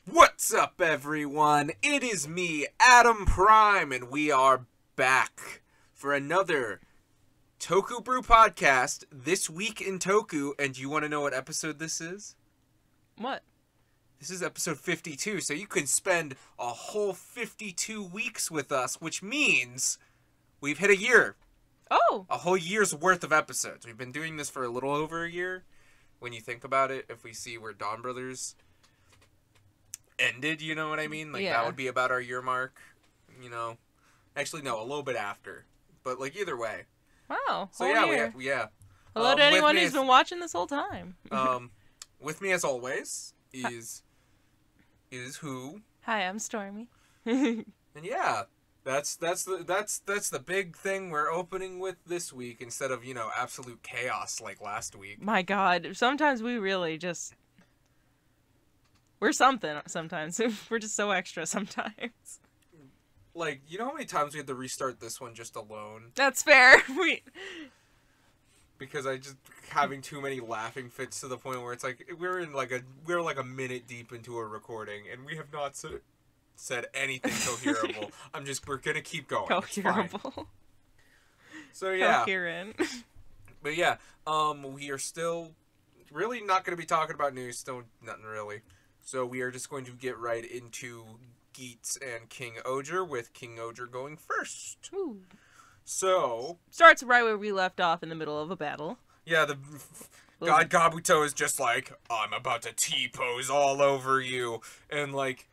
What's up, everyone? It is me, Adam Prime, and we are back for another TokuBrew podcast, This Week in Toku. And you want to know what episode this is? What? This is episode 52, so you can spend a whole 52 weeks with us, which means we've hit a year. Oh! A whole year's worth of episodes. We've been doing this for a little over a year. When you think about it, if we see where Dawn Brothers ended, you know what I mean? Like, that would be about our year mark, you know? Actually, no, a little bit after. But, like, either way. Wow. So, yeah. Hello to anyone who's been watching this whole time. With me, as always, is who? Hi, I'm Stormy. And yeah, that's the big thing we're opening with this week instead of, you know, absolute chaos like last week. My God, sometimes we really just... We're something sometimes. We're just so extra sometimes. Like, you know how many times we had to restart this one just alone? That's fair. Because I just having too many laughing fits to the point where it's like we're like a minute deep into a recording and we have not said anything coherable. We're gonna keep going. Coherable. So yeah. Coherent. But yeah, we are still really not gonna be talking about news. Still nothing really. So we are just going to get right into Geats and King Oger, with King Oger going first. Ooh. So... Starts right where we left off in the middle of a battle. Yeah, God Kabuto is just like, I'm about to T-pose all over you. And, like,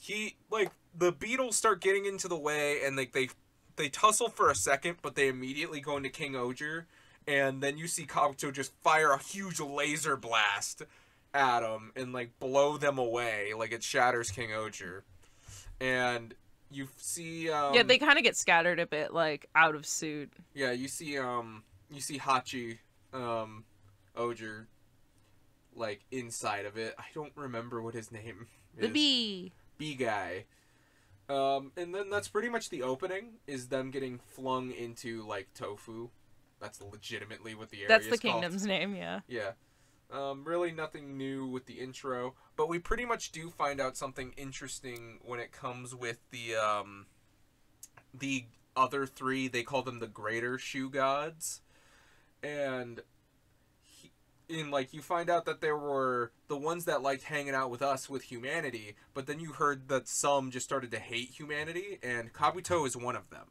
the beetles start getting into the way, and, like, they tussle for a second, but they immediately go into King Oger. And then you see Kabuto just fire a huge laser blast at them and, like, blow them away. Like, it shatters King Oger. And you see, yeah, they kind of get scattered a bit, like, out of suit. Yeah, you see Hachi, Oger, like, inside of it. I don't remember what his name is. The bee. Bee guy. And then that's pretty much the opening, is them getting flung into, like, tofu. That's legitimately what the area is called. That's the kingdom's name, yeah. Yeah. Really nothing new with the intro, but we pretty much do find out something interesting when it comes with the other three. They call them the Greater Shoe Gods. And you find out that there were the ones that liked hanging out with us with humanity, but then you heard that some just started to hate humanity, and Kabuto is one of them.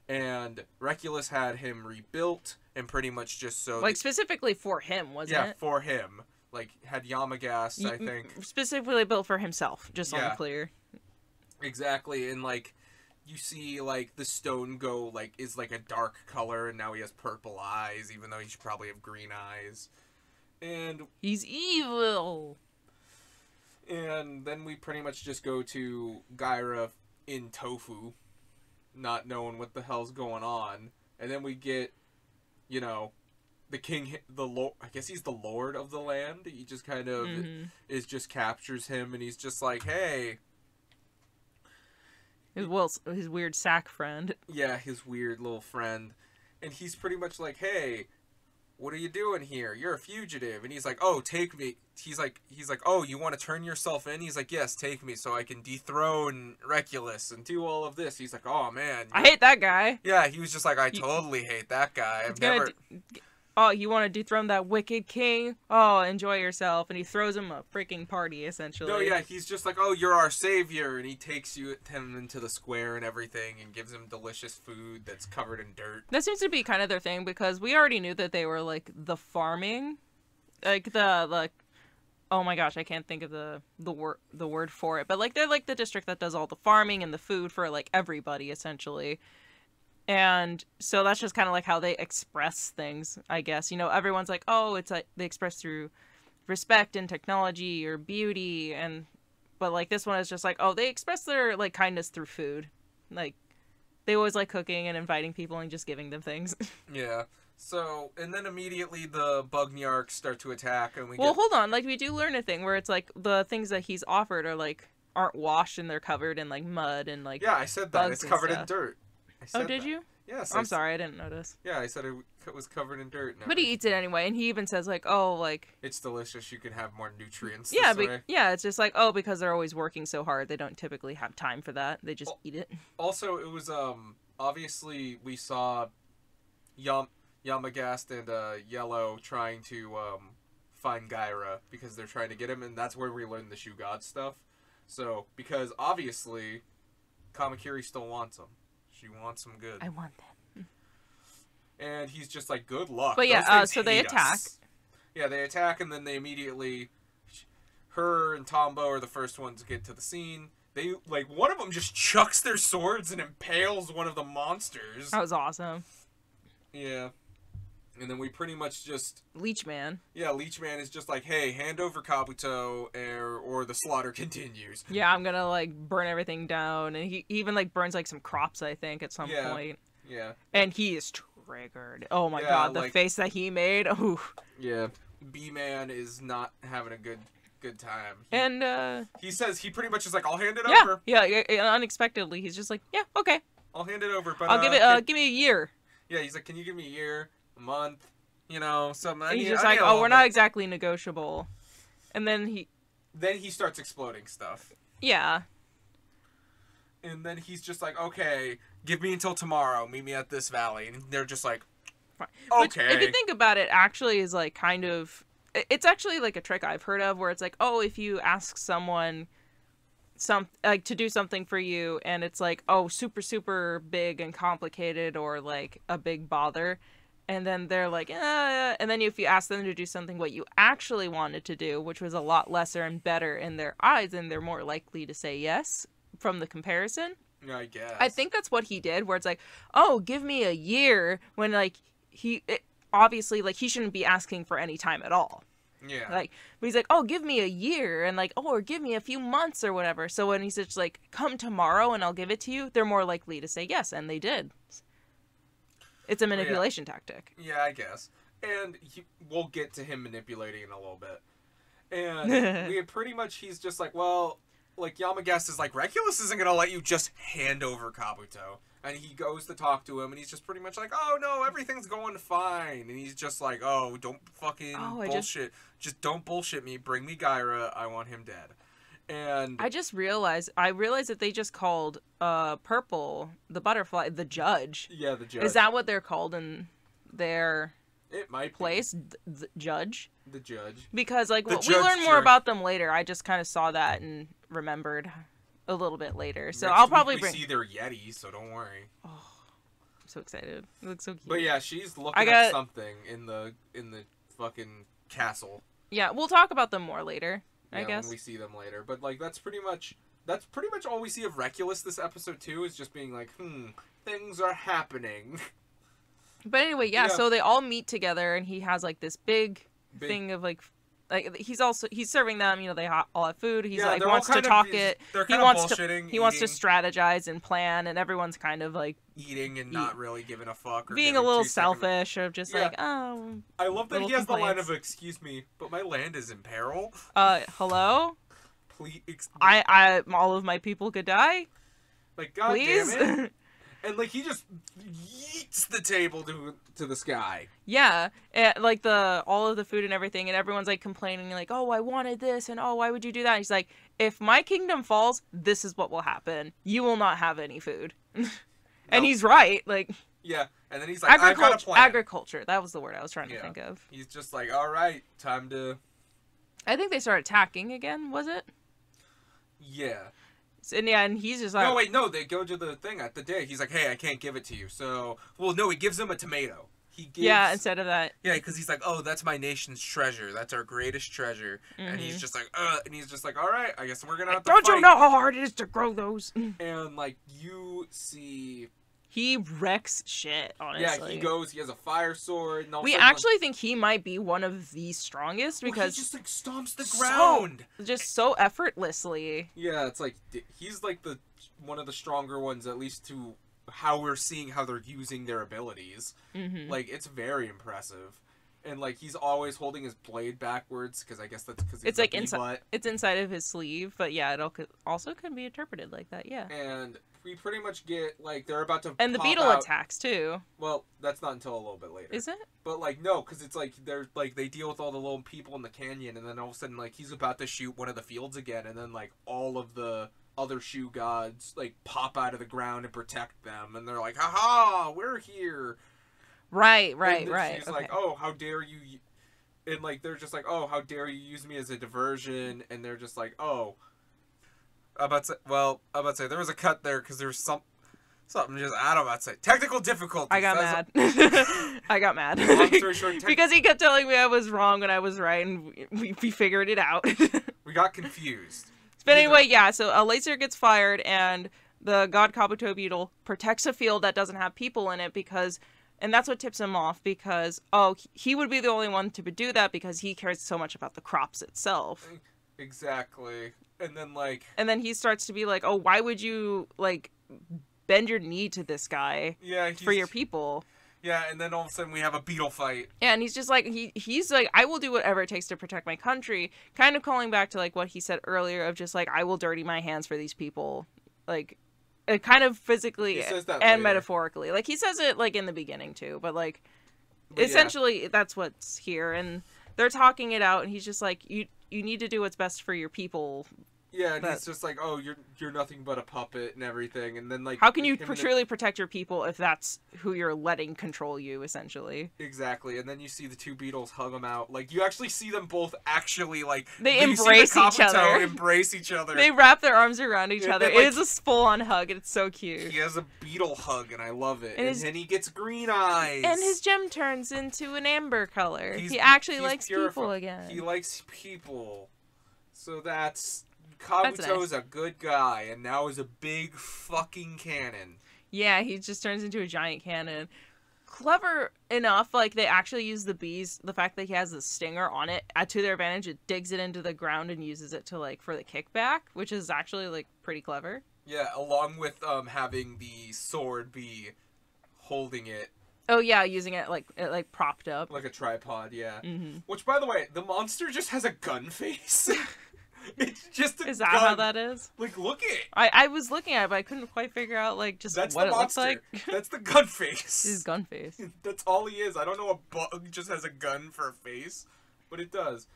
And Reculus had him rebuilt, and pretty much just so... Like, specifically for him, wasn't it? Yeah, for him. Like, had Yamagas, I think. Specifically built for himself, just so I'm clear. Exactly, and, like, you see, like, the stone go, like, is, like, a dark color, and now he has purple eyes, even though he should probably have green eyes. And... He's evil! And then we pretty much just go to Gaira in tofu, not knowing what the hell's going on. And then we get, you know, the king, the lord, I guess he's the lord of the land. He just kind of just captures him, and he's just like, hey. His weird sack friend. Yeah, his weird little friend. And he's pretty much like, hey, what are you doing here? You're a fugitive. And he's like, oh, take me. He's like, oh, you want to turn yourself in? He's like, yes, take me so I can dethrone Reculus and do all of this. He's like, oh, man. I hate that guy. Yeah, he was just like, I totally hate that guy. I've never... Oh, you want to dethrone that wicked king? Oh, enjoy yourself. And he throws him a freaking party, essentially. No, yeah, he's just like, oh, you're our savior. And he takes him into the square and everything and gives him delicious food that's covered in dirt. That seems to be kind of their thing, because we already knew that they were, like, the farming. Oh my gosh, I can't think of the word for it. But, like, they're, like, the district that does all the farming and the food for, like, everybody, essentially. And so that's just kind of like how they express things, I guess. You know, everyone's like, oh, it's like they express through respect and technology or beauty, but like this one is just like, oh, they express their like kindness through food. Like they always like cooking and inviting people and just giving them things. Yeah. So, and then immediately the Bugnyarks start to attack, and hold on, like we do learn a thing where it's like the things that he's offered are like aren't washed and they're covered in like mud and like I said that it's covered in dirt. Oh, did you? Yes. I'm sorry, I didn't notice. Yeah, I said it was covered in dirt. But he eats it anyway, and he even says like, "Oh, like it's delicious. You can have more nutrients." Yeah, this way. yeah. It's just like, oh, because they're always working so hard, they don't typically have time for that. They just eat it. Also, it was obviously we saw Yamagast and Yellow trying to find Gaira because they're trying to get him, and that's where we learn the Shoe God stuff. So because obviously, Kamakiri still wants him. She wants him good. I want them. And he's just like, good luck. But yeah, so they attack. Yeah, they attack, and then they immediately, her and Tombo are the first ones to get to the scene. They, like, one of them just chucks their swords and impales one of the monsters. That was awesome. Yeah. And then we pretty much just... Leechman. Yeah, Leechman is just like, hey, hand over Kabuto, or the slaughter continues. Yeah, I'm gonna, like, burn everything down. And he even, like, burns, like, some crops, I think, at some point. Yeah. And he is triggered. Oh my god, the face that he made. Ooh. Yeah. B-Man is not having a good time. He says, he pretty much is like, I'll hand it over. Yeah, unexpectedly. He's just like, yeah, okay. I'll hand it over, but... I'll give it, give me a year. Yeah, he's like, can you give me a year? A month, you know, something. And he's just like, oh, we're not exactly negotiable. And then he starts exploding stuff. Yeah. And then he's just like, okay, give me until tomorrow. Meet me at this valley. And they're just like, fine. Okay. Which, if you think about it, actually is like kind of... It's actually like a trick I've heard of where it's like, oh, if you ask someone to do something for you and it's like, oh, super, super big and complicated or like a big bother... And then they're like, and then if you ask them to do something what you actually wanted to do, which was a lot lesser and better in their eyes, then they're more likely to say yes from the comparison. I guess. I think that's what he did, where it's like, oh, give me a year, when like obviously like he shouldn't be asking for any time at all. Yeah. Like, but he's like, oh, give me a year, and like, oh, or give me a few months or whatever. So when he's just like, come tomorrow and I'll give it to you, they're more likely to say yes, and they did. It's a manipulation tactic. Yeah, I guess. And we'll get to him manipulating in a little bit. And he's just like, well, like, Yamagast is like, Regulus isn't going to let you just hand over Kabuto. And he goes to talk to him, and he's just pretty much like, oh, no, everything's going fine. And he's just like, oh, don't fucking bullshit. Just don't bullshit me. Bring me Gaira. I want him dead. And I realized that they just called Purple, the butterfly, the judge. Yeah, the judge. Is that what they're called in their place? The judge? The judge. Because like we learn more about them later. I just kind of saw that and remembered a little bit later. So I'll probably see their Yeti, so don't worry. Oh, I'm so excited. It looks so cute. But yeah, she's looking at something in the fucking castle. Yeah, we'll talk about them more later. I guess when we see them later, but like that's pretty much all we see of Regulus this episode too, is just being like, things are happening. But anyway, yeah, so they all meet together, and he has like this big thing of like he's serving them. You know, they all have food. He's like wants to talk it. He wants to strategize and plan, and everyone's kind of like eating and not really giving a fuck, or being a little selfish, of just like, oh. I love that he has the line of, excuse me, but my land is in peril. Hello? Please. I all of my people could die. Like, God damn it. And like he just yeets the table to the sky. Yeah, and like all of the food and everything, and everyone's like complaining, like, "Oh, I wanted this," and "Oh, why would you do that?" And he's like, "If my kingdom falls, this is what will happen. You will not have any food." And he's right. Like, yeah, and then he's like, "I got a plan." Agriculture. That was the word I was trying to think of. He's just like, "All right, time to." I think they start attacking again. Was it? Yeah. And he's just like... No, wait, no, they go to the thing at the day. He's like, hey, I can't give it to you. So, well, no, he gives them a tomato. He gives... Yeah, instead of that. Yeah, because he's like, oh, that's my nation's treasure. That's our greatest treasure. Mm-hmm. And he's just like, and he's just like, all right, I guess we're going to have to fight. Don't you know how hard it is to grow those? And, like, you see... He wrecks shit, honestly. Yeah, he has a fire sword. And we actually think he might be one of the strongest because... he just, like, stomps the ground. Just so effortlessly. Yeah, it's like, he's, like, one of the stronger ones, at least to how we're seeing how they're using their abilities. Mm-hmm. Like, it's very impressive. And, like, he's always holding his blade backwards, because I guess that's because it's like inside of his sleeve. But, yeah, it also could be interpreted like that, yeah. And... we pretty much get, like, they're about to And the pop beetle out. attacks, too. Well, that's not until a little bit later. Is it? But, like, no, because it's, like, they're, like, they deal with all the little people in the canyon, and then all of a sudden, like, he's about to shoot one of the fields again, and then, like, all of the other shoe gods, like, pop out of the ground and protect them, and they're like, haha, we're here. Right. She's like, oh, how dare you... And, like, they're just like, oh, how dare you use me as a diversion, and they're just like, oh... I'm about to say, there was a cut there, because there was something just, I don't know about to say. Technical difficulties. I got mad. I got mad. Long story short, because he kept telling me I was wrong when I was right, and we figured it out. We got confused. But anyway, yeah, so a laser gets fired, and the god Kabuto beetle protects a field that doesn't have people in it because... And that's what tips him off because, he would be the only one to do that because he cares so much about the crops itself. Exactly. And then, like... And then he starts to be like, oh, why would you, like, bend your knee to this guy for your people? Yeah, and then all of a sudden we have a beetle fight. Yeah, and he's just like, he's like, I will do whatever it takes to protect my country. Kind of calling back to, like, what he said earlier of just, like, I will dirty my hands for these people. Like... kind of physically and later. Metaphorically. Like, he says it, like, in the beginning, too. But essentially, that's what's here. And they're talking it out, and he's just like, you need to do what's best for your people. Yeah, and he's just like, oh, you're nothing but a puppet and everything. And then, like... How can you truly protect your people if that's who you're letting control you, essentially? Exactly. And then you see the two beetles hug them out. Like, you actually see them both actually, like... They embrace each other. Embrace each other. They wrap their arms around each other. Like, it is a full-on hug, and it's so cute. He has a beetle hug, and I love it. And then he gets green eyes. And his gem turns into an amber color. He actually likes people again. He likes people. So that's... Kabuto's a good guy, and now is a big fucking cannon. Yeah, he just turns into a giant cannon. Clever enough, like, they actually use the bees, the fact that he has the stinger on it, to their advantage. It digs it into the ground and uses it to, like, for the kickback, which is actually, like, pretty clever. Yeah, along with having the sword be holding it. Oh, yeah, using it, like propped up. Like a tripod, yeah. Mm-hmm. Which, by the way, the monster just has a gun face. It's just a Is that gun. how that is? Like, look at it. I was looking at it, but I couldn't quite figure out, like, just what it looks like. That's the gun face. His gun face. That's all he is. I don't know a bug just has a gun for a face, but it does.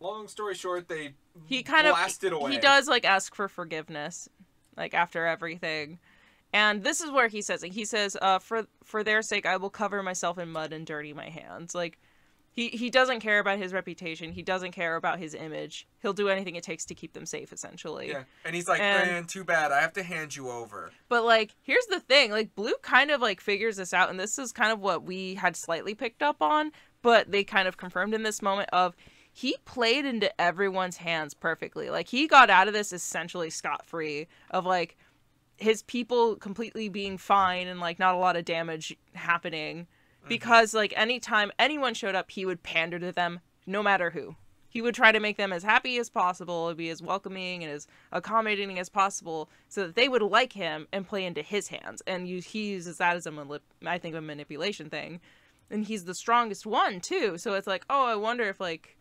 Long story short, they blast it away. He does, like, ask for forgiveness, like, after everything. And this is where he says it. He says, for their sake, I will cover myself in mud and dirty my hands. Like, he doesn't care about his reputation. He doesn't care about his image. He'll do anything it takes to keep them safe, essentially. Yeah, and he's like, man, too bad. I have to hand you over. But, like, here's the thing. Like, Blue kind of, like, figures this out, and this is kind of what we had slightly picked up on, but they kind of confirmed in this moment of he played into everyone's hands perfectly. Like, he got out of this essentially scot-free of, like, his people completely being fine and, like, not a lot of damage happening. Because, like, anytime anyone showed up, he would pander to them, no matter who. He would try to make them as happy as possible, be as welcoming and as accommodating as possible, so that they would like him and play into his hands. And he uses that as a manipulation thing. And he's the strongest one, too. So it's like, oh, I wonder if, like,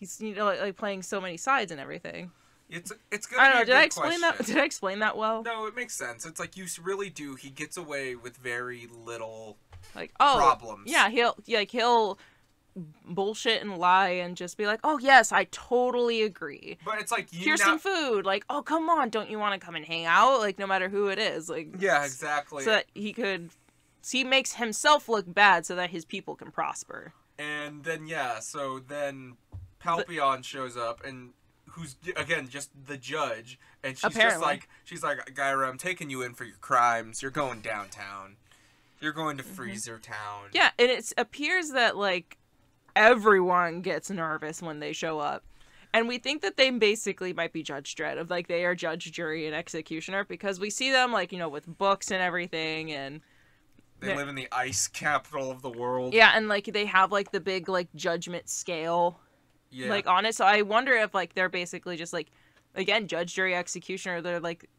he's, you know, like playing so many sides and everything. It's gonna I don't know. Did I explain that well? No, it makes sense. It's like you really do. He gets away with very little problems. Yeah, he'll bullshit and lie and just be like, oh yes, I totally agree. But it's like here's some food. Like, oh come on, don't you want to come and hang out? Like, no matter who it is. Like, yeah, exactly. So that he makes himself look bad so that his people can prosper. And then so then Palpion shows up and. Who's, again, just the judge, and she's she's like, Gyra, I'm taking you in for your crimes. You're going downtown. You're going to Freezer Town. Yeah, and it appears that, like, everyone gets nervous when they show up. And we think that they basically might be Judge Dredd, of, like, they are judge, jury, and executioner, because we see them, like, you know, with books and everything, and... They live in the ice capital of the world. Yeah, and, like, they have, like, the big, like, judgment scale... Yeah. Like, on it. So I wonder if, like, they're basically just, like, again, judge, jury, executioner. They're, like,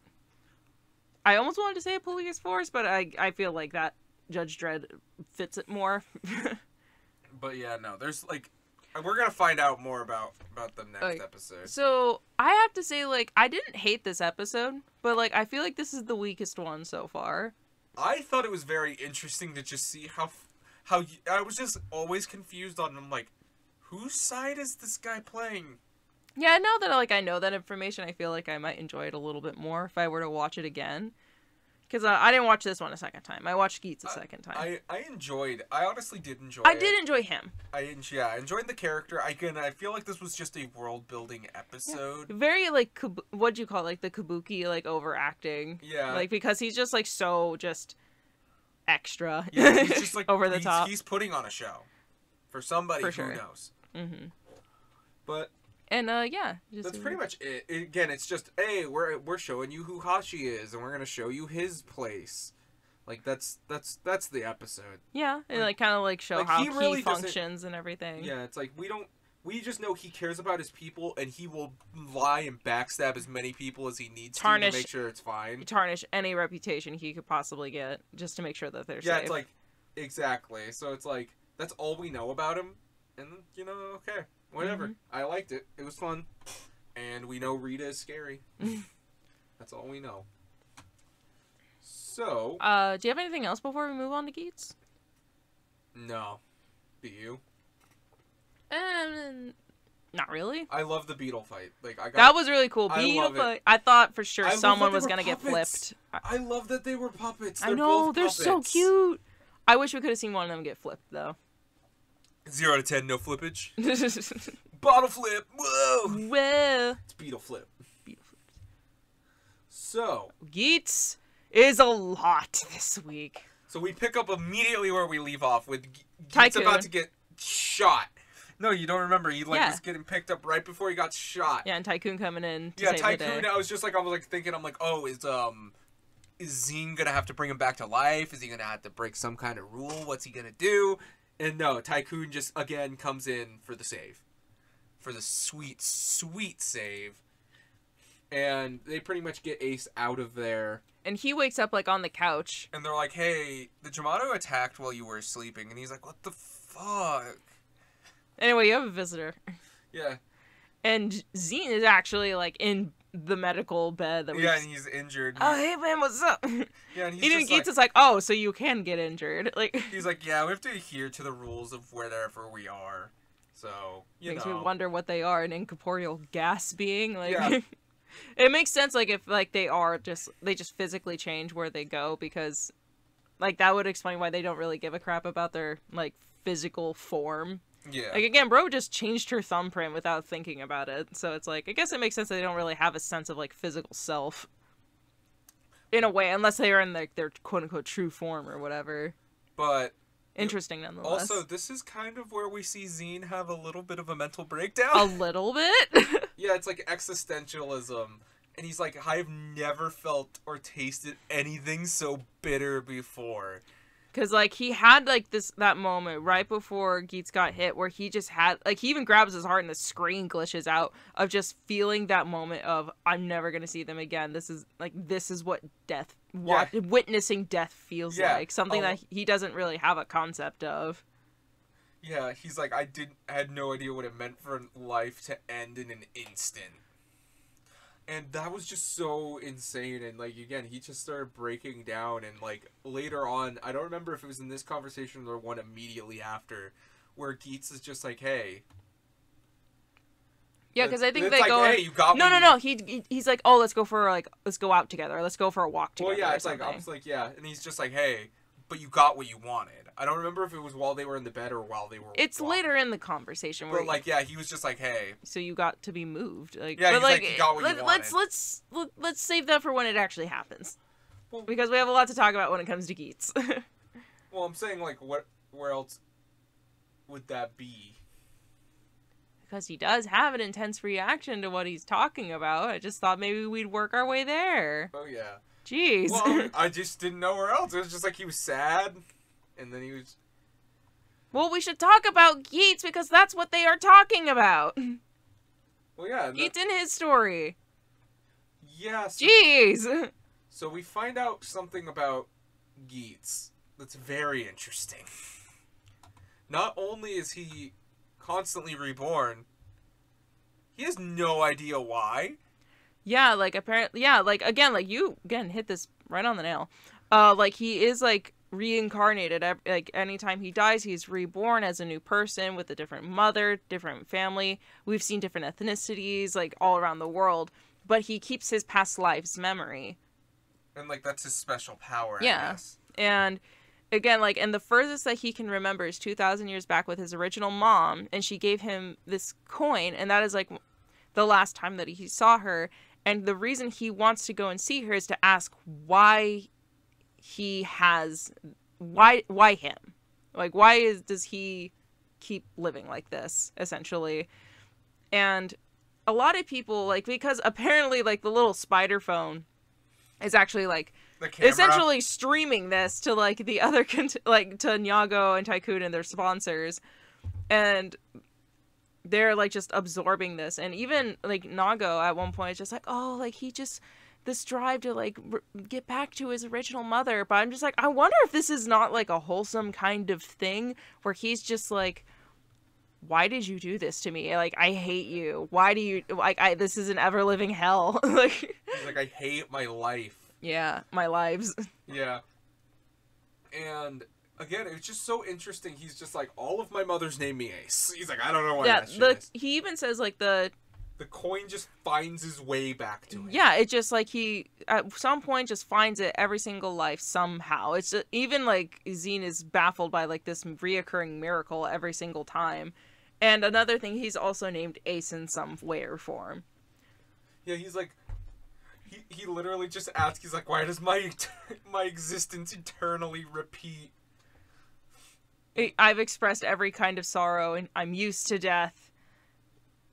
I almost wanted to say a police force, but I feel like that Judge Dredd fits it more. But, yeah, no. There's, like, And we're gonna find out more about the next episode. So I have to say, like, I didn't hate this episode, but like I feel like this is the weakest one so far. I thought it was very interesting to just see how I was just always confused on. I'm like, whose side is this guy playing? Yeah, now that like I know that information, I feel like I might enjoy it a little bit more if I were to watch it again. Because I didn't watch this one a second time. I watched Geats a second time. I honestly did enjoy I it. did enjoy him. I enjoyed the character. I feel like this was just a world-building episode. Yeah. Very, like, what'd you call it? Like, the kabuki, like, overacting. Yeah. Like, because he's just, like, so just extra. Yeah, he's just, like, over the top. He's putting on a show. For somebody For sure. who knows. Mm-hmm. But... And, yeah. That's pretty much it. Again, it's just, hey, we're showing you who Hashi is, and we're gonna show you his place. Like, that's the episode. Yeah, and, like, kind of, like, show like, how he really functions and everything. Yeah, it's like, we just know he cares about his people, and he will lie and backstab as many people as he needs to make sure it's fine. Tarnish any reputation he could possibly get, just to make sure that they're safe. Yeah, it's like, exactly. So it's like, that's all we know about him, and, you know, okay. Whatever. Mm-hmm. I liked it. It was fun. And we know Rita is scary. That's all we know. So... do you have anything else before we move on to Geats? No. Do you? Not really. I love the beetle fight. Like that was really cool. Beetle fight. I thought for sure someone was going to get flipped. I love that they were puppets. I know. They're so cute. I wish we could have seen one of them get flipped, though. 0 to 10, no flippage. Bottle flip. Whoa. Whoa. It's beetle flip. Beetle flip. So. Geats is a lot this week. So we pick up immediately where we leave off with Geats about to get shot. No, you don't remember. He was getting picked up right before he got shot. Yeah, and Tycoon coming in to save Tycoon, the day. I was thinking, oh, is Zine gonna have to bring him back to life? Is he gonna have to break some kind of rule? What's he gonna do? And no, Tycoon just, again, comes in for the save. For the sweet, sweet save. And they pretty much get Ace out of there. And he wakes up, like, on the couch. And they're like, hey, the Jamato attacked while you were sleeping. And he's like, what the fuck? Anyway, you have a visitor. Yeah. And Zine is actually, like, in the medical bed. And he's injured. Oh, hey, man, what's up? Yeah, and he's even Geats is like, oh, so you can get injured. Like, he's like, yeah, we have to adhere to the rules of wherever we are. So, makes me wonder what they are, an incorporeal gas being. Like, yeah. It makes sense, like, if, like, they just physically change where they go, because, like, that would explain why they don't really give a crap about their, like, physical form. Yeah. Like, again, bro just changed her thumbprint without thinking about it. So it's like, I guess it makes sense that they don't really have a sense of, like, physical self. In a way, unless they are in, like, their quote-unquote true form or whatever. But... Interesting, nonetheless. Also, this is kind of where we see Zine have a little bit of a mental breakdown. A little bit? Yeah, it's like existentialism. And he's like, I've never felt or tasted anything so bitter before. Because, like, he had, like, that moment right before Geats got hit where he just had, like, he even grabs his heart and the screen glitches out of just feeling that moment of, I'm never going to see them again. This is what death, witnessing death feels like. Something that he doesn't really have a concept of. Yeah, he's like, I had no idea what it meant for life to end in an instant. And that was just so insane, and, like, again, he just started breaking down, and, like, later on, I don't remember if it was in this conversation or one immediately after, where Geats is just like, hey. Yeah, because I think it's they like, go... hey, you got No, he's like, oh, let's go out together, let's go for a walk together. Well, yeah, it's like, I was like, yeah, and he's just like, hey, but you got what you wanted. I don't remember if it was while they were in the bed or while they were... It's later in the conversation where... But, like, yeah, he was just like, hey... So you got to be moved. Like, yeah, but, he's like, you got what you wanted. Let's save that for when it actually happens. Well, because we have a lot to talk about when it comes to Geats. Well, I'm saying, like, where else would that be? Because he does have an intense reaction to what he's talking about. I just thought maybe we'd work our way there. Oh, yeah. Jeez. Well, I just didn't know where else. It was just like he was sad, and then he was... Well, we should talk about Geats, because that's what they are talking about. Well, yeah. Geats in his story. Yes. Jeez. So we find out something about Geats that's very interesting. Not only is he constantly reborn, he has no idea why. Yeah, like apparently, yeah, like again, like you again hit this right on the nail. Like he is like reincarnated. Like anytime he dies, he's reborn as a new person with a different mother, different family. We've seen different ethnicities like all around the world, but he keeps his past life's memory. And like that's his special power. Yeah, I guess. and again, like, and the furthest that he can remember is 2,000 years back with his original mom, and she gave him this coin, and that is like the last time that he saw her. And the reason he wants to go and see her is to ask why why him? Like, does he keep living like this, essentially? And a lot of people, like, because apparently, like, the little spider phone is actually, like, essentially streaming this to, like, the other, like, to Nyago and Tycoon and their sponsors. And they're like just absorbing this, and even like Nago at one point is just like, oh, like he just this drive to like get back to his original mother. But I'm just like, I wonder if this is not like a wholesome kind of thing where he's just like, why did you do this to me? Like, I hate you. Why do you like this is an ever living hell. Like he's like, I hate my life. Yeah, my lives. Yeah. And again, it's just so interesting. He's just like, all of my mothers named me Ace. He's like, I don't know why that shit is. He even says like the coin just finds his way back to him. Yeah, it just like he at some point just finds it every single life somehow. It's just, even like Zine is baffled by like this reoccurring miracle every single time. And another thing, he's also named Ace in some way or form. Yeah, he's like, he literally just asks, he's like, why does my existence eternally repeat? I've expressed every kind of sorrow, and I'm used to death.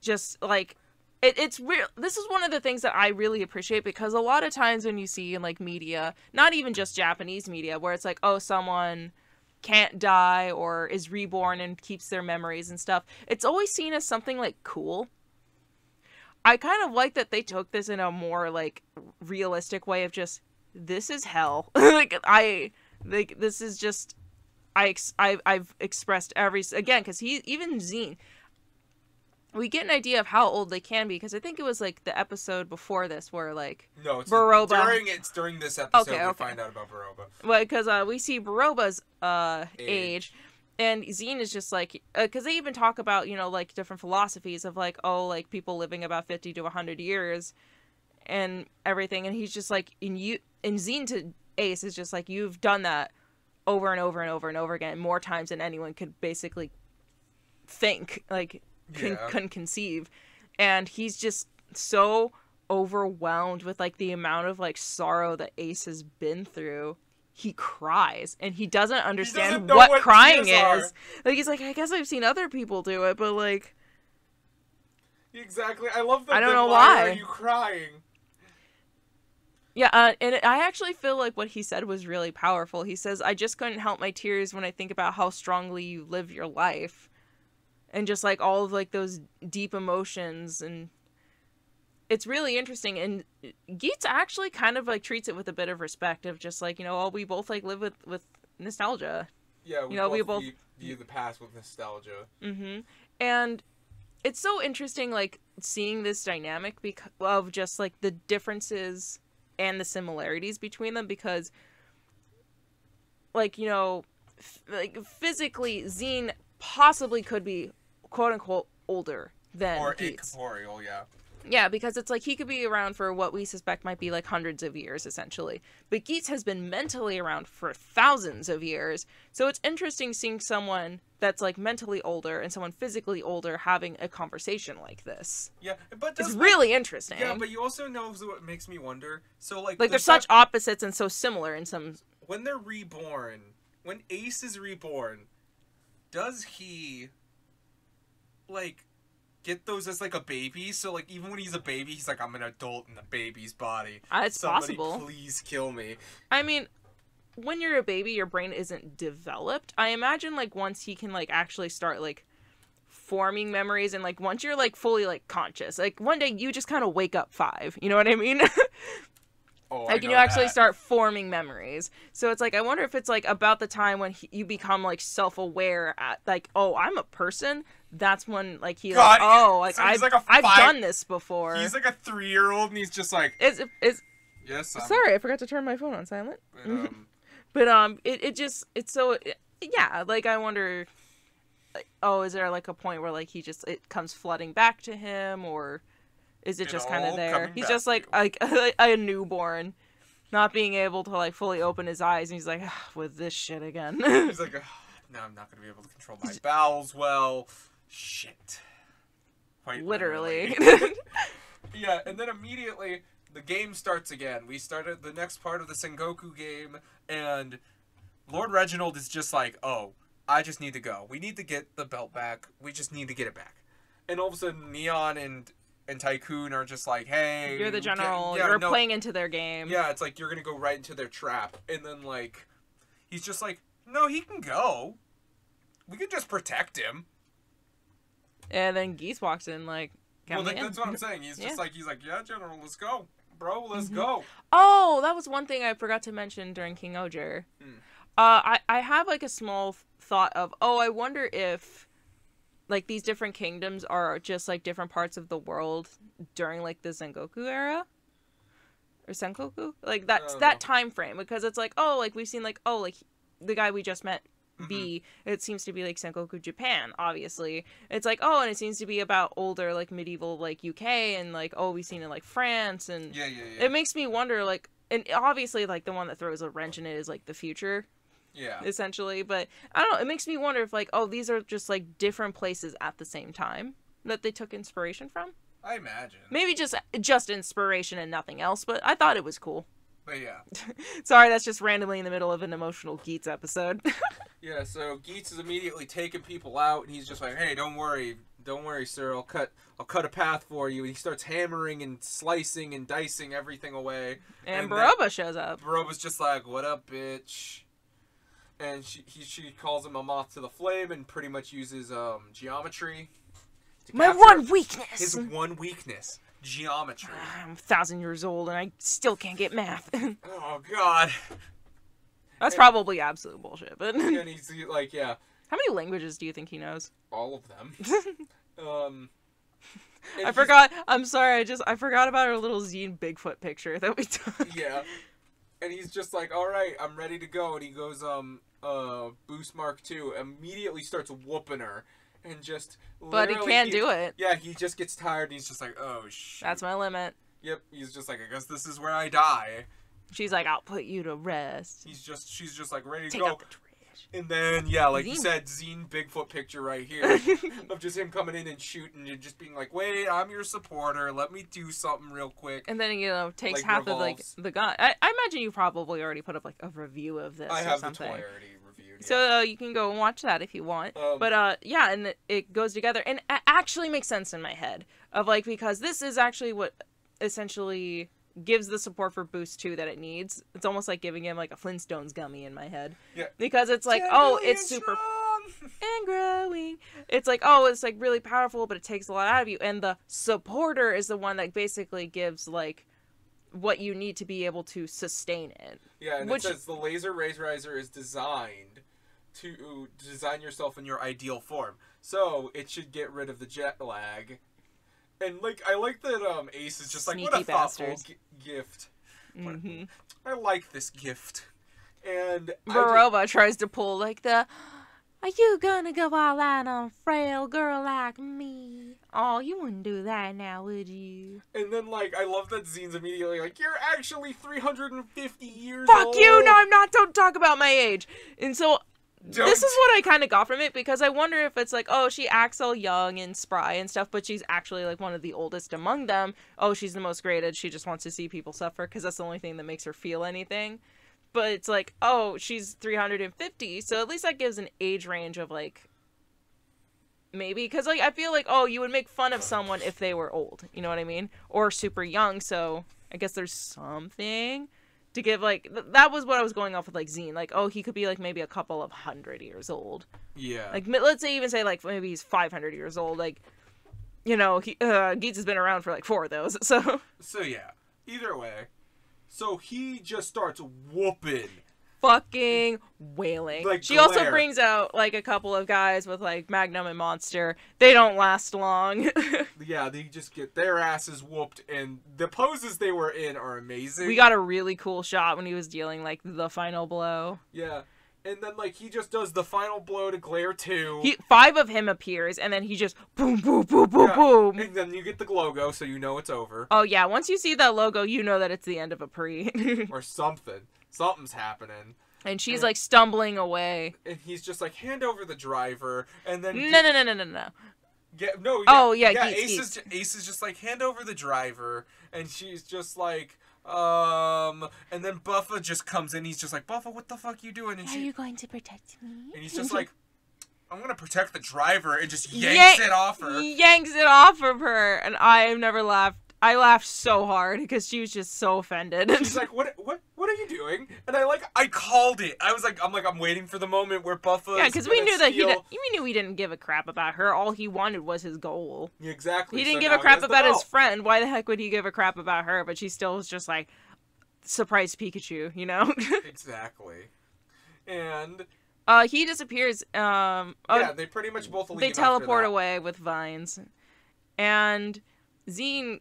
Just, like, it's real. This is one of the things that I really appreciate, because a lot of times when you see in, like, media, not even just Japanese media, where it's like, oh, someone can't die or is reborn and keeps their memories and stuff, it's always seen as something, like, cool. I kind of like that they took this in a more, like, realistic way of just, this is hell. This is just... I've expressed again, because even Zine, we get an idea of how old they can be, because I think it was like the episode before this where like Baroba. It's during this episode we find out about Baroba. Well, because we see Baroba's age, and Zine is just like, because they even talk about, you know, like different philosophies of like, oh, like people living about 50 to 100 years and everything, and he's just like, and Zine to Ace is just like, you've done that over and over and over and over again, more times than anyone could basically think, like, couldn't conceive. And he's just so overwhelmed with, like, the amount of, like, sorrow that Ace has been through. He cries, and he doesn't understand what crying is. Like, he's like, I guess I've seen other people do it, but, like... Exactly. I love that. I don't know why. Are you crying? Yeah, and I actually feel like what he said was really powerful. He says, I just couldn't help my tears when I think about how strongly you live your life. And just, like, all of, like, those deep emotions. And it's really interesting. And Geets actually kind of, like, treats it with a bit of respect of just, like, you know, we both, like, live with nostalgia. Yeah, we both view the past with nostalgia. Mm-hmm. And it's so interesting, like, seeing this dynamic of just, like, the differences and the similarities between them, because like, you know, like physically Zine possibly could be quote unquote older than Geets. Incorporeal, yeah. Yeah, because it's like he could be around for what we suspect might be like hundreds of years, essentially. But Geets has been mentally around for thousands of years. So it's interesting seeing someone that's like mentally older and someone physically older having a conversation like this. Yeah, but it's really interesting. Yeah, but you also know what makes me wonder. So like they're such opposites and so similar in some. When they're reborn, when Ace is reborn, does he like get those as like a baby? So like even when he's a baby, he's like, I'm an adult in a baby's body. It's possible. Somebody please kill me. I mean, when you're a baby, your brain isn't developed. I imagine like once he can like actually start like forming memories, and like once you're like fully like conscious, like one day you just kind of wake up 5. You know what I mean? Oh, like, I you know actually that. start forming memories. So it's like, I wonder if it's like about the time when you become like self-aware at like, oh, I'm a person. That's when like he God, like, oh, like so he's like I've done this before. He's like a 3-year-old, and he's just like, Is yes, sorry, I forgot to turn my phone on silent. But it's so yeah, like I wonder, like, oh, is there like a point where like it comes flooding back to him, or is it just kind of there? He's just like a newborn, not being able to like fully open his eyes, and he's like, with this shit again. He's like, now I'm not gonna be able to control my bowels well. Shit. Quite Literally. Yeah, and then immediately the game starts again. We started the next part of the Sengoku game, and Lord Reginald is just like, oh, I just need to go. We need to get the belt back. We just need to get it back. And all of a sudden, Neon and Tycoon are just like, hey... You're the general. You're playing into their game. Yeah, it's like, you're gonna go right into their trap. And then, like, he's just like, no, he can go. We can just protect him. And then Geese walks in, like, that's what I'm saying. He's just like, yeah, General, let's go. Bro, let's go. Oh, that was one thing I forgot to mention during King Oger. I have, like, a small thought of, oh, I wonder if, like, these different kingdoms are just, like, different parts of the world during, like, the Sengoku era? Or Sengoku? Like, that time frame. Because it's like, oh, like, we've seen, like, oh, like, the guy we just met, B, it seems to be, like, Sengoku Japan, obviously. It's like, oh, and it seems to be about older, like, medieval, like, UK, and, like, oh, we've seen it, like, France, and... Yeah. It makes me wonder, like, and obviously, like, the one that throws a wrench in it is, like, the future. Yeah. Essentially, but I don't know, it makes me wonder if, like, oh, these are just, like, different places at the same time that they took inspiration from. I imagine. Maybe just inspiration and nothing else, but I thought it was cool. But yeah. Sorry, that's just randomly in the middle of an emotional Geets episode. Yeah, so Geets is immediately taking people out, and he's just like, hey, don't worry, sir, I'll cut a path for you. And he starts hammering and slicing and dicing everything away. And Baroba shows up. Baroba's just like, what up, bitch? And she calls him a moth to the flame and pretty much uses geometry. My one weakness! His one weakness. Geometry. I'm 1,000 years old and I still can't get math. Oh, God. That's probably absolute bullshit, but... And he's like, yeah. How many languages do you think he knows? All of them. I forgot. I'm sorry. I forgot about our little Zine Bigfoot picture that we took. Yeah. And he's just like, all right, I'm ready to go. And he goes, Boost Mark II, immediately starts whooping her. And just But he can't do it. Yeah, he just gets tired and he's just like, oh, shit. That's my limit. Yep, he's just like, I guess this is where I die. She's like, I'll put you to rest. She's just like, ready to Take go. out the trash. And then, yeah, like you said, Zine Bigfoot picture right here of just him coming in and shooting and just being like, wait, I'm your supporter. Let me do something real quick. And then, takes like, half revolves. of, like, the gun. I imagine you probably already put up, like, a review of this I or have something. the toy already reviewed. Yeah. So you can go and watch that if you want. But, yeah, and it goes together. And it actually makes sense in my head. Of, like, because this is actually what essentially gives the support for Boost 2 that it needs. It's almost like giving him, like, a Flintstones gummy in my head. Yeah. Because it's like, oh, it's super... and growing. It's like, oh, it's, like, really powerful, but it takes a lot out of you. And the supporter is the one that basically gives, like, what you need to be able to sustain it. Yeah, and it says the Laser Razorizer is designed to design yourself in your ideal form. So, it should get rid of the jet lag. And, like, I like that Ace is just like, Sneaky what a thoughtful gift. Mm-hmm. I like this gift. And Baroba tries to pull, like, are you gonna go all out on a frail girl like me? Oh, you wouldn't do that now, would you? And then, like, I love that Zine's immediately like, you're actually 350 years old. Fuck you! No, I'm not! Don't talk about my age! And so... This is what I kind of got from it, because I wonder if it's like, oh, she acts all young and spry and stuff, but she's actually, like, one of the oldest among them. Oh, she's the most graded. She just wants to see people suffer, because that's the only thing that makes her feel anything. But it's like, oh, she's 350, so at least that gives an age range of, like, maybe. Because, like, I feel like, oh, you would make fun of someone if they were old, you know what I mean? Or super young, so I guess there's something... to give, like, that was what I was going off with, like, Zine. Like, oh, he could be, like, maybe a couple of 100 years old. Yeah. Like, let's say even say, like, maybe he's 500 years old. Like, you know, Geets has been around for, like, 4 of those, so. So, yeah. Either way. So he just starts whooping. Fucking wailing. Like she glare. also brings out like a couple of guys with like Magnum and Monster. They don't last long. Yeah, they just get their asses whooped, and the poses they were in are amazing. We got a really cool shot when he was dealing like the final blow. Yeah. And then, like, he just does the final blow to Glare 2. 5 of him appears, and then he just boom, boom, boom, boom, boom. And then you get the logo, so you know it's over. Oh, yeah. Once you see that logo, you know that it's the end of a pre. Or something. Something's happening. And she's, like, stumbling away. And he's just like, hand over the driver, and then... No. Yeah, no, yeah, oh, yeah, Ace is just like, hand over the driver, and she's just like... and then Buffa just comes in. He's just like, Buffa, what the fuck you doing? And Are you going to protect me? And he's just like, I'm gonna protect the driver, and just yanks it off her. Yanks it off of her, and I have never laughed. I laughed so hard because she was just so offended. She's like, what are you doing? And I called it. I'm waiting for the moment where Buffa. Yeah, because we knew that we knew he didn't give a crap about her. All he wanted was his goal. Yeah, exactly. He didn't give a crap about his friend. Why the heck would he give a crap about her? But she still was just like, surprise Pikachu, you know? Exactly. And he disappears. Yeah, they pretty much both leave. They teleport away with vines, and Zine.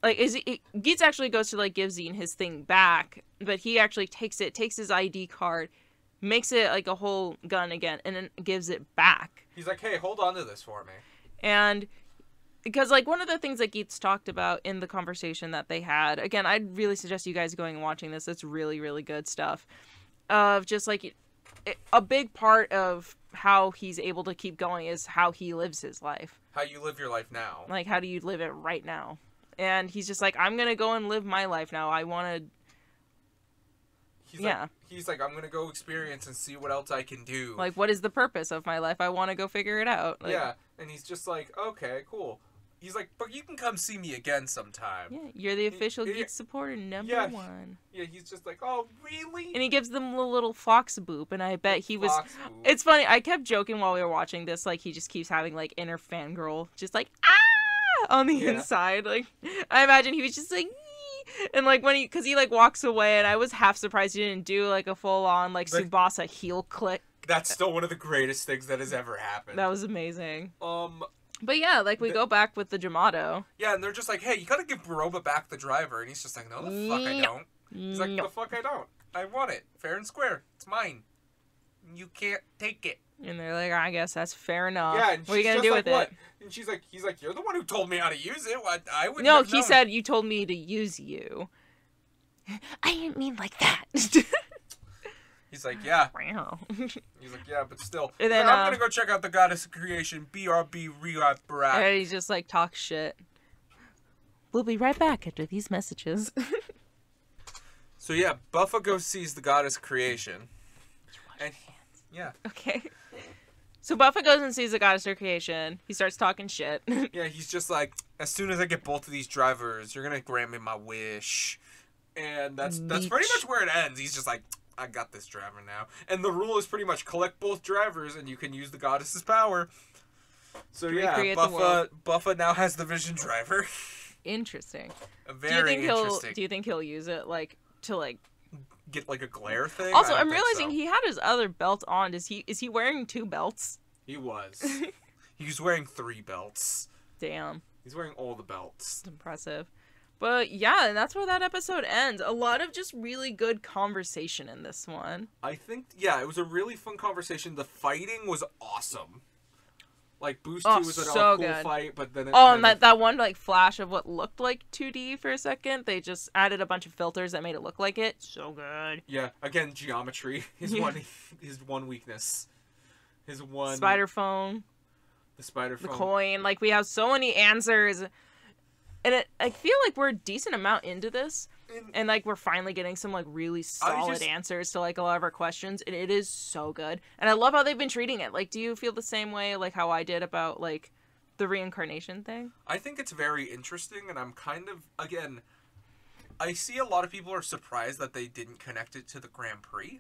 Geets actually goes to, like, give Zine his thing back, but he actually takes his ID card, makes it, like, a whole gun again, and then gives it back. He's like, hey, hold on to this for me. And, because, like, one of the things that Geets talked about in the conversation that they had, again, I'd really suggest you guys going and watching this, it's really, really good stuff, of just, like, a big part of how he's able to keep going is how he lives his life. How you live your life now. Like, how do you live it right now? And he's just like, I'm going to go and live my life now. I want to... He's like, I'm going to go experience and see what else I can do. Like, what is the purpose of my life? I want to go figure it out. Like, yeah, and he's just like, okay, cool. He's like, but you can come see me again sometime. Yeah, you're the official Geek supporter number 1. Yeah, he's just like, oh, really? And he gives them a little fox boop, and I bet he was... It's funny, I kept joking while we were watching this, like, he just keeps having, like, inner fangirl, just like, ah! On the inside, like, I imagine he was just like, ee! And like because he like walks away, and I was half surprised he didn't do like a full on like Tsubasa heel click. That's still one of the greatest things that has ever happened. That was amazing. But yeah, like we go back with the Jamato. Yeah, and they're just like, hey, you gotta give Baroba back the driver, and he's just like, no, the fuck I don't. He's like, the fuck I don't. I want it, fair and square. It's mine. You can't take it. And they're like, I guess that's fair enough. Yeah, and what are you gonna do with it? And he's like, you're the one who told me how to use it. I wouldn't. No, he said you told me to use you. I didn't mean like that. He's like, yeah. Wow. He's like, yeah, but still. And then, I'm gonna go check out the Goddess of Creation, BRB Riot Brat. And he's just like, talk shit. We'll be right back after these messages. So yeah, Buffa goes sees the Goddess of Creation. And yeah. Okay. So Buffa goes and sees the Goddess of Creation. He starts talking shit. Yeah, he's just like, as soon as I get both of these drivers, you're gonna grant me my wish. And that's pretty much where it ends. He's just like, I got this driver now. And the rule is pretty much collect both drivers and you can use the goddess's power. So yeah, Buffa now has the Vision driver. Interesting. Very interesting. Do you think he'll use it like to like get like a glare thing? Also, I'm realizing he had his other belt on. Is he wearing 2 belts? He was. He's wearing 3 belts. Damn. He's wearing all the belts. That's impressive. But yeah, and that's where that episode ends. A lot of just really good conversation in this one. I think, yeah, it was a really fun conversation. The fighting was awesome. Like, Boost 2 was a cool fight, but then and that one, like, flash of what looked like 2D for a second, they just added a bunch of filters that made it look like it. So good. Yeah, again, geometry. His one weakness. His one... Spider phone. The spider phone. The coin. Like, we have so many answers. And I feel like we're a decent amount into this. And, like, we're finally getting some, like, really solid answers to, like, a lot of our questions. And it is so good. And I love how they've been treating it. Like, do you feel the same way, like, how I did about, like, the reincarnation thing? I think it's very interesting. And I'm kind of, again, I see a lot of people are surprised that they didn't connect it to the Grand Prix.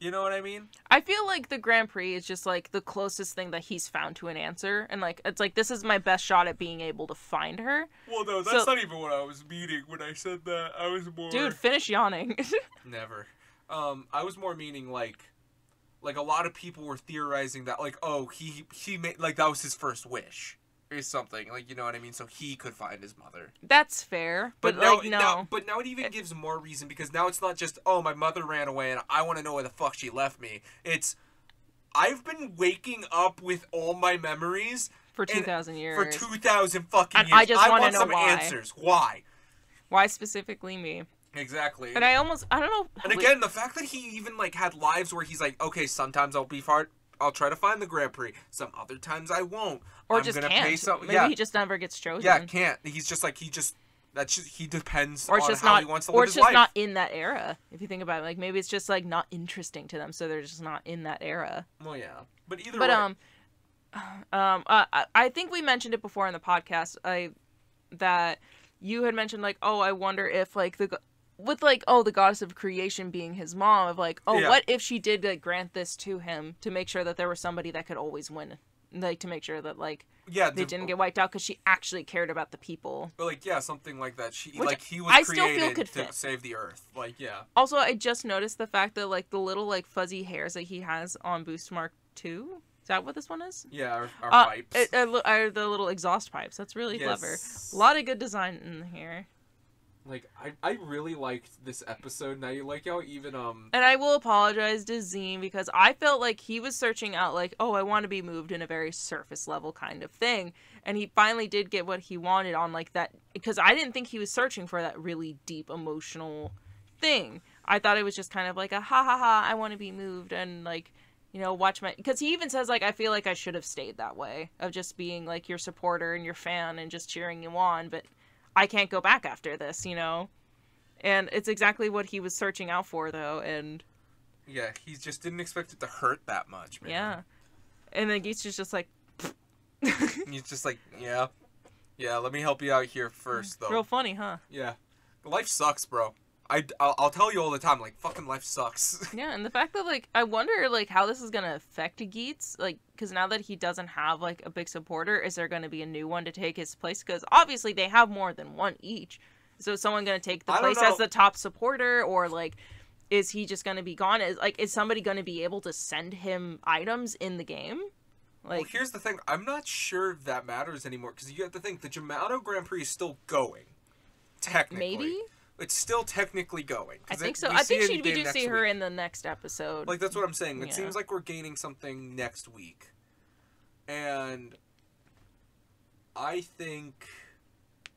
You know what I mean? I feel like the Grand Prix is just like the closest thing that he's found to an answer, and like it's like this is my best shot at being able to find her. Well, no, that's not even what I was meaning when I said that. I was more... Dude, finish yawning. Never. I was more meaning like a lot of people were theorizing that like, oh, he made like that was his first wish or something, like, you know what I mean, so he could find his mother. That's fair, but now, like no. Now it even gives more reason, because now it's not just, oh, my mother ran away and I want to know where the fuck she left me. It's, I've been waking up with all my memories for 2,000 years. For 2,000 fucking and years. I just want to know some why. answers. Why? Why specifically me? Exactly. And I don't know. And again, the fact that he even like had lives where he's like, okay, sometimes I'll try to find the Grand Prix. Some other times I won't. Or I'm just gonna can't. pay some, Maybe he just never gets chosen. Yeah, can't. He's just like, he depends or it's on just how not, he wants to or live it's his just life. not in that era. If you think about it, like maybe it's just like not interesting to them, so they're just not in that era. Well, yeah, but either way. I think we mentioned it before in the podcast. That you had mentioned like, oh, I wonder if like the goddess of creation being his mom, of like, oh, what if she did like grant this to him to make sure that there was somebody that could always win, like to make sure that like they didn't get wiped out because she actually cared about the people. But like, yeah, something like that. He was I still feel created could to fit. save the Earth. Like, yeah. Also, I just noticed the fact that like the little like fuzzy hairs that he has on Boost Mark II. Is that what this one is? Yeah, our pipes. Are the little exhaust pipes. That's really clever. A lot of good design in here. Like, I really liked this episode. Now, you like how even, And I will apologize to Zine, because I felt like he was searching out, like, oh, I want to be moved in a very surface level kind of thing. And he finally did get what he wanted on, like, that, because I didn't think he was searching for that really deep emotional thing. I thought it was just kind of like a, ha ha ha, I want to be moved, and, like, you know, watch my... Because he even says, like, I feel like I should have stayed that way, of just being, like, your supporter and your fan and just cheering you on, but I can't go back after this, you know? And it's exactly what he was searching out for, though, and... Yeah, he just didn't expect it to hurt that much, man. Yeah. And then Geet's just like... He's just like, yeah. Yeah, let me help you out here first, though. Real funny, huh? Yeah. Life sucks, bro. I'll tell you all the time, like, fucking life sucks. Yeah, and the fact that, like, I wonder, like, how this is gonna affect Geets, like, because now that he doesn't have, like, a big supporter, is there gonna be a new one to take his place? Because obviously they have more than one each. So is someone gonna take the place as the top supporter, or, like, is he just gonna be gone? Is somebody gonna be able to send him items in the game? Like, well, here's the thing. I'm not sure if that matters anymore, because you have to think, the Yamato Grand Prix is still going. Technically. Maybe? It's still technically going. I think so. I think we do see her in the next episode. Like, that's what I'm saying. It seems like we're gaining something next week. And I think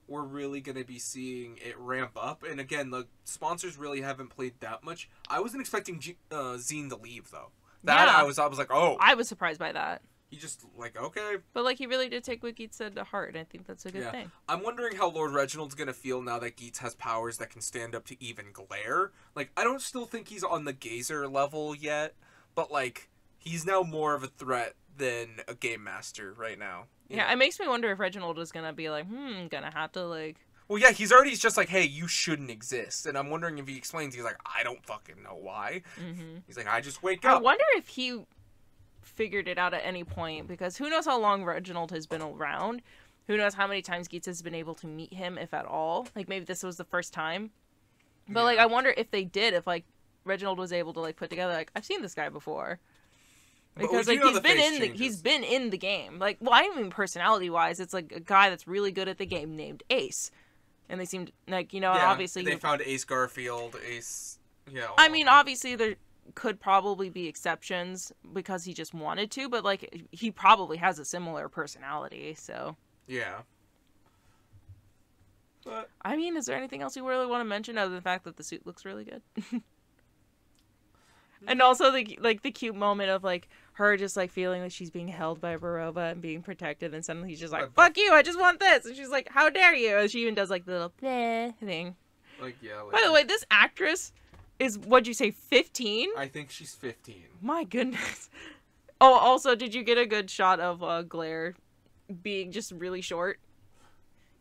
we're really going to be seeing it ramp up. And again, the sponsors really haven't played that much. I wasn't expecting Zine to leave, though. I was like, oh. I was surprised by that. He just, like, okay. But, like, he really did take what Geets said to heart, and I think that's a good thing. I'm wondering how Lord Reginald's gonna feel now that Geets has powers that can stand up to even glare. Like, I don't still think he's on the Gazer level yet, but, like, he's now more of a threat than a Game Master right now. Yeah, it makes me wonder if Reginald is gonna be like, gonna have to, like... Well, yeah, he's already just like, hey, you shouldn't exist. And I'm wondering if he explains, he's like, I don't fucking know why. Mm-hmm. He's like, I just wake up. I wonder if he figured it out at any point, because who knows how long Reginald has been around. Who knows how many times Geets has been able to meet him, if at all. Like, maybe this was the first time. But, like, I wonder if they did, if, like, Reginald was able to, like, put together, like, I've seen this guy before. Because, like, he's been in the game. Like, well, I mean, personality-wise, it's, like, a guy that's really good at the game named Ace. And they seemed, like, you know, obviously... they found Ace Garfield, Ace... Yeah. I mean, obviously, there could probably be exceptions because he just wanted to, but, like, he probably has a similar personality, so... Yeah. But... I mean, is there anything else you really want to mention other than the fact that the suit looks really good? And also, the cute moment of, like, her just, like, feeling like she's being held by Barova and being protected, and suddenly he's just like, fuck you, I just want this! And she's like, how dare you? And she even does, like, the little bleh thing. Like, yeah. Like, by the way, this actress is, what'd you say, 15? I think she's 15. My goodness. Oh, also, did you get a good shot of Glare being just really short?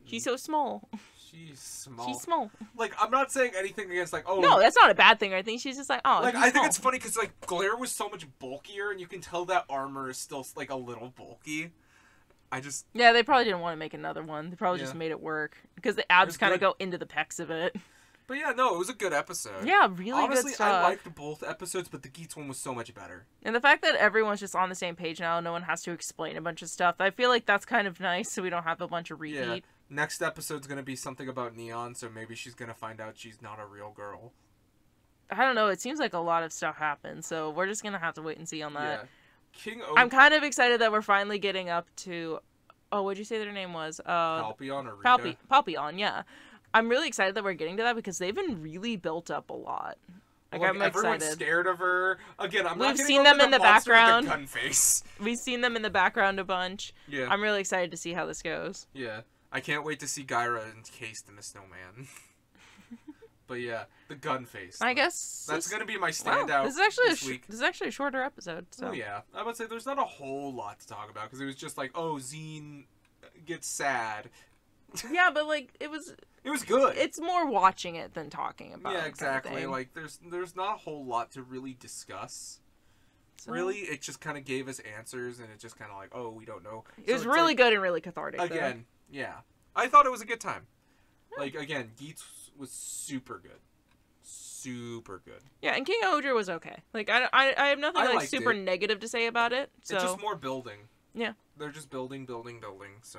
She's so small. She's small. She's small. Like, I'm not saying anything against, like, oh... No, that's not a bad thing or anything. She's just like, oh, like, she's I think small. it's funny because, like, Glare was so much bulkier, and you can tell that armor is still, like, a little bulky. I just... Yeah, they probably didn't want to make another one. They probably just made it work. Because the abs kind of go into the pecs of it. But yeah, no, it was a good episode. Yeah, really Honestly, good stuff. I liked both episodes, but the Geats one was so much better. And the fact that everyone's just on the same page now, no one has to explain a bunch of stuff, I feel like that's kind of nice, so we don't have a bunch of repeat. Yeah. Next episode's gonna be something about Neon, so maybe she's gonna find out she's not a real girl. I don't know, it seems like a lot of stuff happened, so we're just gonna have to wait and see on that. Yeah. I'm kind of excited that we're finally getting up to... Oh, what'd you say their name was? Palpion or Rita? Palpion, yeah. I'm really excited that we're getting to that because they've been really built up a lot. Like, I'm everyone's excited. Scared of her. Again, We've seen them in the background. Gun face. We've seen them in the background a bunch. Yeah. I'm really excited to see how this goes. Yeah. I can't wait to see Gyra encased in a snowman. But yeah, the gun face. I guess that's gonna be my standout. This is actually week. This is actually a shorter episode. So. Oh yeah, I would say there's not a whole lot to talk about because it was just like, oh, Zine gets sad. Yeah, but like it was good. It's more watching it than talking about it. Yeah, exactly. Kind of like there's not a whole lot to really discuss. So, really, it just kind of gave us answers, and it just kind of like, oh, we don't know. It was really good and really cathartic. Again, yeah, I thought it was a good time. Yeah. Like again, Geats was super good. Super good. Yeah, and King Ohudra was okay. Like I have nothing like super negative to say about it. So. It's just more building. Yeah. They're just building. So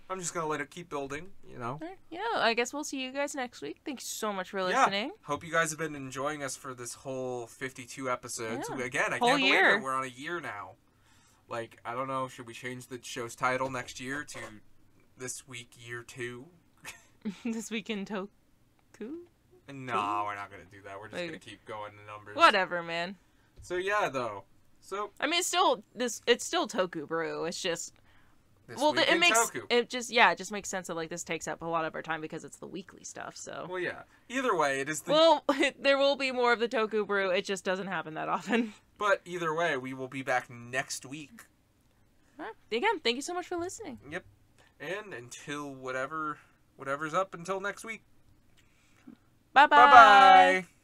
I'm just gonna let it keep building, you know. Yeah, I guess we'll see you guys next week. Thanks so much for listening. Yeah. Hope you guys have been enjoying us for this whole 52 episodes. Yeah. Again, I can't believe it. We're on a year now. Like, I don't know, should we change the show's title next year to This Week Year 2? This Week in Toku? No, we're not gonna do that. We're just gonna keep going the numbers. Whatever, man. So yeah, though. So I mean, it's still TokuBrew. It's just Toku. It just makes sense that like this takes up a lot of our time because it's the weekly stuff. So well, yeah. Either way, it is the. Well, there will be more of the TokuBrew. It just doesn't happen that often. But either way, we will be back next week. Right. Again, thank you so much for listening. Yep. And until whatever's up until next week. Bye-bye. Bye-bye.